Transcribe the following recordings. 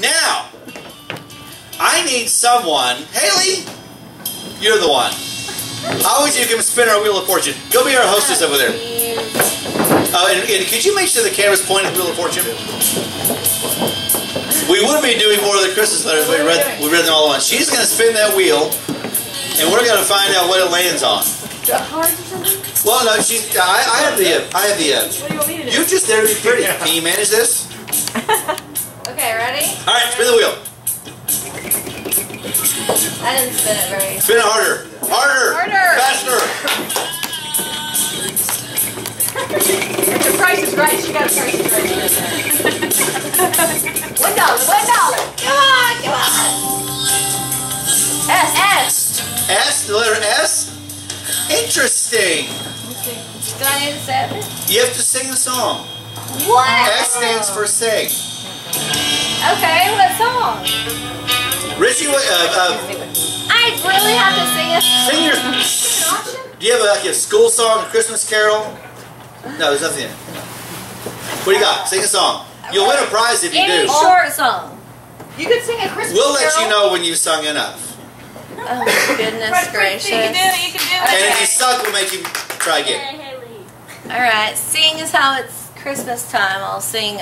Now, I need someone. Haley, you're the one. Always you can spin our wheel of fortune. Go be our hostess over there. And could you make sure the camera's pointing at the wheel of fortune? We would be doing more of the Christmas letters, but we read them all at once. She's going to spin that wheel, and we're going to find out what it lands on. Cards or something? Well, no, I have the. What do you want me to do? You're just there to be pretty. Can you manage this? Okay, ready? All right, spin the wheel. I didn't spin it very. Spin it harder. Harder. Harder. Faster. If the price is right, she got a price is right there. $1. $1. Come on. S. S, the letter S? Interesting. Do I need to say it? You have to sing a song. What? S stands for sing. Okay, what song? Richie, I really have to sing a sing your... Do you have like a school song, a Christmas carol? No, there's nothing in it. What do you got? Sing a song. You'll win a prize if you do. Any short song. You could sing a Christmas We'll let carol. you know when you've sung enough. Oh my goodness gracious. You can do it, you can do it. And if you suck, we'll make you try again. Alright, seeing as how it's Christmas time, I'll sing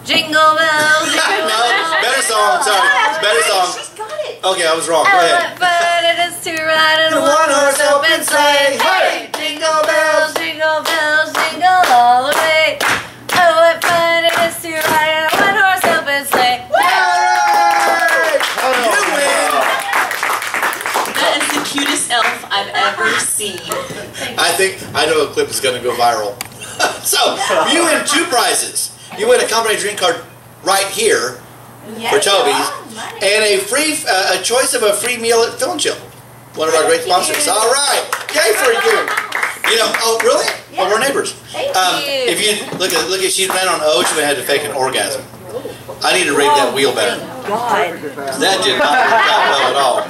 Jingle Bells, Jingle No, Bells. better song, sorry. Better song. She's got it. Okay, I was wrong. Go ahead. But it is to ride in a one-horse open sleigh. Hey! Jingle bells, jingle bells, jingle all the way. Oh, what fun it is to ride in a one-horse open sleigh. Alright! You win! That is the cutest elf I've ever seen. I know a clip is going to go viral. So, you win 2 prizes. You win a company drink card right here for Toby's, and a choice of a free meal at Phil and Chill, one of our great sponsors. All right, yay for you! You know, oh really? Well, we're neighbors. If you look at she ran on O, she would have had to fake an orgasm. I need to rig that wheel better. God. That did not work out well at all.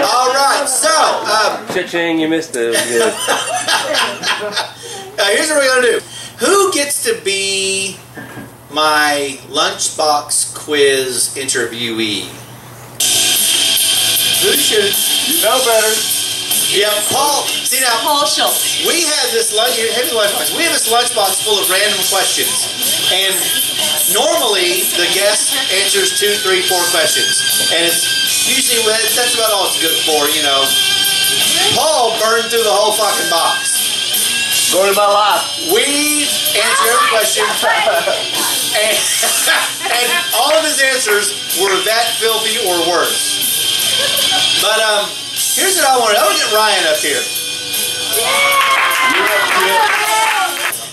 All right, so Cha-ching, you missed it. here's what we're gonna do. Who gets to be my lunchbox quiz interviewee? Who should know better? Yeah, Paul. See now, Paul Schultz. we have this heavy lunchbox. We have this lunchbox full of random questions, and normally the guest answers 2, 3, 4 questions, and it's usually that's about all it's good for, you know. Paul burned through the whole fucking box. Story of my life. We answer every question, and all of his answers were that filthy or worse. But here's what I want to get Ryan up here.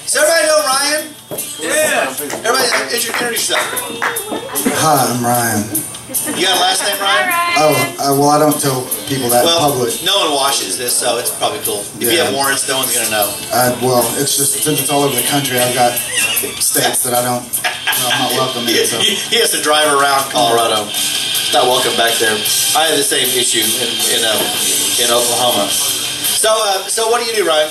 Does everybody know Ryan? Yeah. Everybody, introduce yourself. Hi, I'm Ryan. You got a last name, Ryan? Oh, well, I don't tell people that in public. No one watches this, so it's probably cool. If you have warrants, no one's gonna know. Well, it's just since it's all over the country, I've got states that I'm not welcome in. So. He has to drive around Colorado. Not welcome back there. I have the same issue in Oklahoma. So what do you do, Ryan?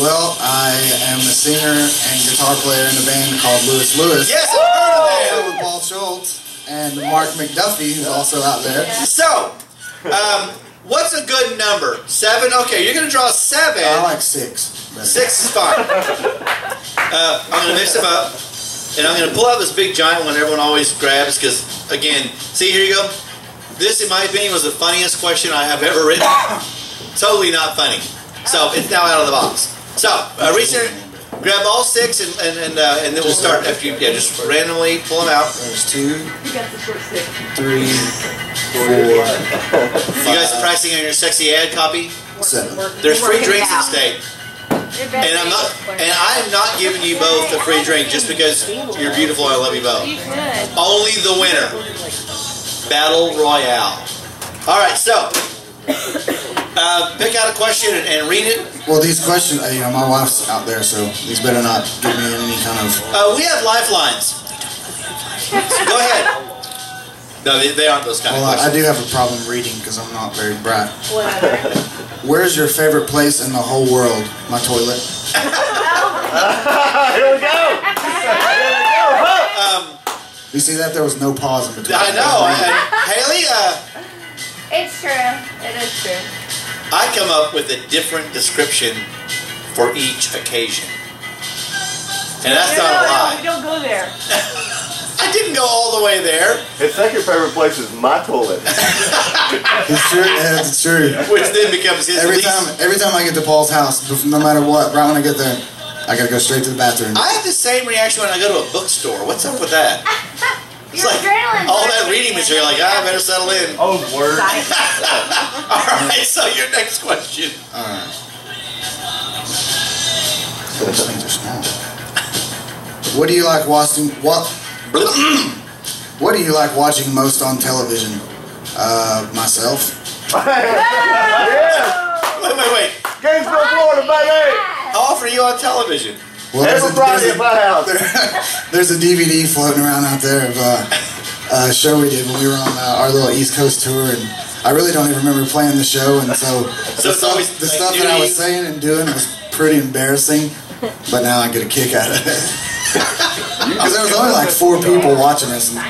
Well, I am the singer and guitar player in a band called Lewis Lewis. Yes, I've heard of that. With Paul Schultz and Mark McDuffie, who's also out there. So, what's a good number? 7? Okay, you're going to draw 7. I like 6. 6 is fine. I'm going to mix them up. And I'm going to pull out this big giant one everyone always grabs because, again, see, here you go. This, in my opinion, was the funniest question I have ever written. Totally not funny. So, it's now out of the box. So, reach there, grab all 6, and then we'll start after you, just randomly pull them out. There's 2, 3, 4. You guys are practicing on your sexy ad copy? 7. There's free drinks at stake. And I'm not giving you both a free drink just because you're beautiful and I love you both. Only the winner. Battle Royale. Alright, so pick out a question and read it. Well, these questions, my wife's out there, so these better not give me any kind of... We have lifelines. Go ahead. No, they aren't those kind of questions. I do have a problem reading because I'm not very bright. Where's your favorite place in the whole world? My toilet. Here we go. You see that? There was no pause in between. I know. Hailey, It's true. It is true. I come up with a different description for each occasion. And that's not a lie. We don't go there. I didn't go all the way there. His second favorite place is my toilet. It's true. Yeah, it's true. Which then becomes his Every least. time I get to Paul's house, no matter what, right when I get there, I gotta go straight to the bathroom. I have the same reaction when I go to a bookstore. What's up with that? It's Your like adrenaline's all that rushing reading in. material, like, I better settle in. Oh, word. Alright, so your next question. Alright. Those things are small. What do you like watching? What do you like watching most on television? Myself. Wait. Gainesville, Florida, baby! How often are you on television? Well, Every Friday at my house. there's a DVD floating around out there of a show we did when we were on our little East Coast tour, and I really don't even remember playing the show, and so the stuff that I was saying and doing was pretty embarrassing, but now I get a kick out of it. Because there was only like 4 people watching us. Well,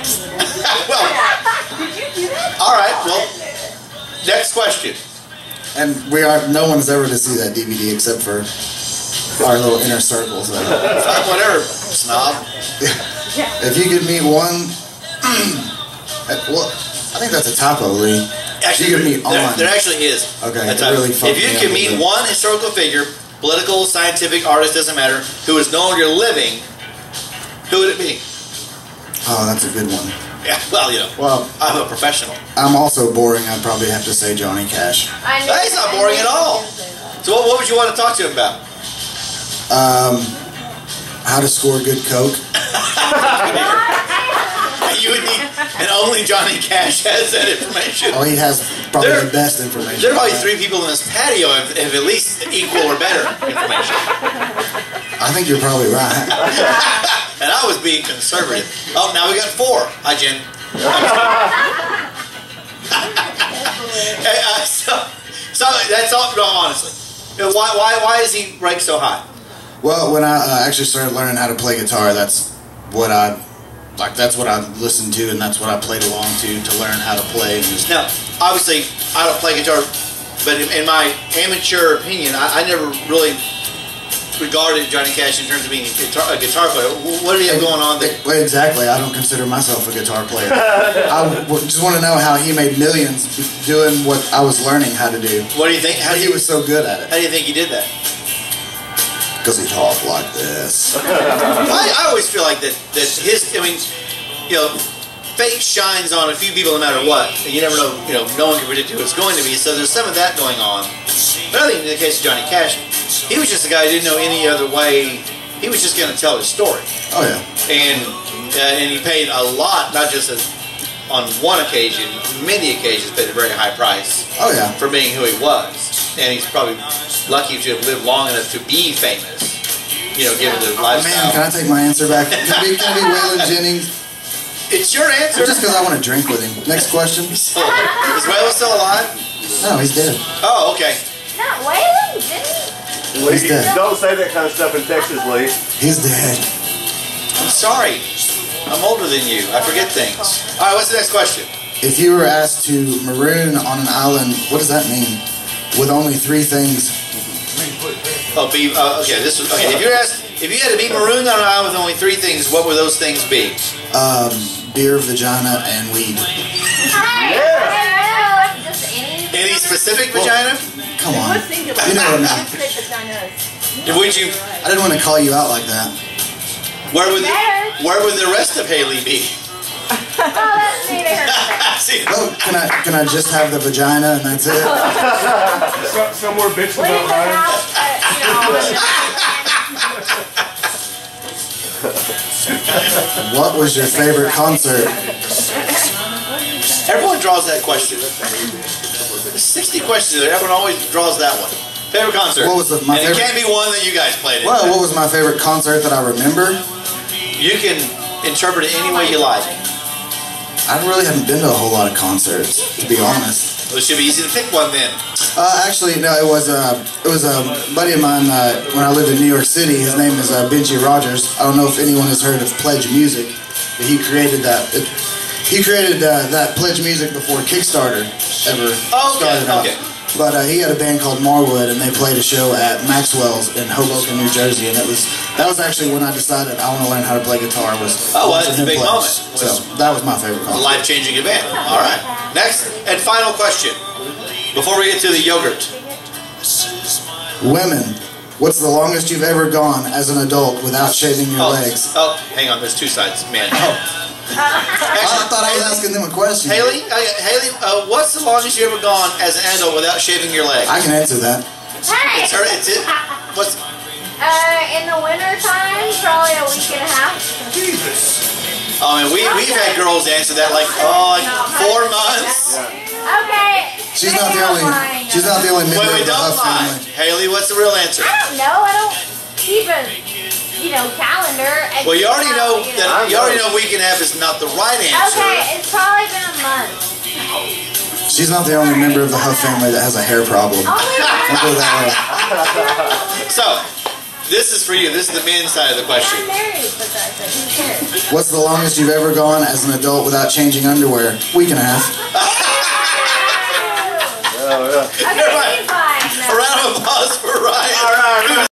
Did you do that? alright, well, next question. And no one's ever to see that DVD except for our little inner circle. So. Whatever, snob. If you could meet one, well, I think that's a typo, Lee. Actually, you could meet on. there actually is. Okay, That's it really fucked if you me could up a meet bit. one historical figure, political, scientific, artist, doesn't matter, who is no longer living, who would it be? Oh, that's a good one. Yeah, well, you know, Well, I'm a professional. I'm also boring. I'd probably have to say Johnny Cash. I knew That's not boring at all. So what would you want to talk to him about? How to score good Coke. You would need, and only Johnny Cash has that information. Oh, he has probably There- the best information. There are probably 3 people in this patio have at least equal or better information. I think you're probably right. And I was being conservative. Oh, now we got 4. Hi, Jen. Hey, so that's all. No, honestly, why is he ranked so high? Well, when I actually started learning how to play guitar, that's what I listened to, and that's what I played along to learn how to play. And just, Now, obviously, I don't play guitar, but in my amateur opinion, I never really regarded Johnny Cash in terms of being a guitar player. What did he have going on there? Well, exactly. I don't consider myself a guitar player. Just want to know how he made millions doing what I was learning how to do. What do you think? How He was so good at How it. do you think he did that? Because he talked like this. I always feel like that his, I mean, you know, fate shines on a few people no matter what. And you never know, no one can predict who it's going to be, so there's some of that going on. But I think in the case of Johnny Cash, he was just a guy who didn't know any other way. He was just going to tell his story. Oh, yeah. And he paid a lot, not just on one occasion, many occasions paid a very high price Oh, yeah. for being who he was. And he's probably lucky to have lived long enough to be famous, given the lifestyle. Man, can I take my answer back? Can it be Waylon Jennings? It's your answer. Just because I want to drink with him. Next question. Is Waylon still alive? No, he's dead. Oh, okay. Not Waylon, didn't he? He's dead. Don't say that kind of stuff in Texas, Lee. He's dead. I'm sorry. I'm older than you. I forget things. All right, what's the next question? If you were asked to maroon on an island, what does that mean? With only 3 things. Oh, okay. Okay. If you had to be marooned on an island with only 3 things, what would those things be? Beer, vagina, and weed. Just any. Any specific vagina? Come on. Let's think about You know what I mean. Would you? I didn't want to call you out like that. Where would the rest of Hailey be? Oh, that's neither here nor there. See, Oh, can I just have the vagina and that's it? Somewhere bitching Leave about the Ryan. house, What was your favorite concert? everyone draws that question. There's 60 questions there. Everyone always draws that one. Favorite concert? What was my and favorite? it can't be one that you guys played in. Well, what was my favorite concert that I remember? You can interpret it any way you like. I really haven't been to a whole lot of concerts, to be honest. Well, it should be easy to pick one then. Actually, no. It was a buddy of mine when I lived in New York City. His name is Benji Rogers. I don't know if anyone has heard of Pledge Music. but he created that. He created that pledge music before Kickstarter ever started out. But he had a band called Marwood, and they played a show at Maxwell's in Hoboken, New Jersey, and that was actually when I decided I want to learn how to play guitar. Was that's a big moment. So that was my favorite. A life-changing event. All right. Next and final question before we get to the yogurt. Women, what's the longest you've ever gone as an adult without shaving your legs? Oh, hang on. There's two sides, man. I thought I was asking them a question. Haley, what's the longest you ever gone as an adult without shaving your leg? I can answer that. Hey! It's it. What's? In the winter time, probably a week and a half. Jesus. I mean, we've had girls answer that like 4 months. Okay. She's not the only member of the don't Huff lie. family. Haley, what's the real answer? I don't know. I don't keep a calendar. Well, you already know that. You already know week and a half is not the right answer. Okay, it's probably been a month. She's not the only member of the Huff family that has a hair problem. I'll go that way. So, this is for you. This is the men's side of the question. I'm married, but who cares? What's the longest you've ever gone as an adult without changing underwear? Week and a half. Okay, fine. A round of applause for Ryan. All right.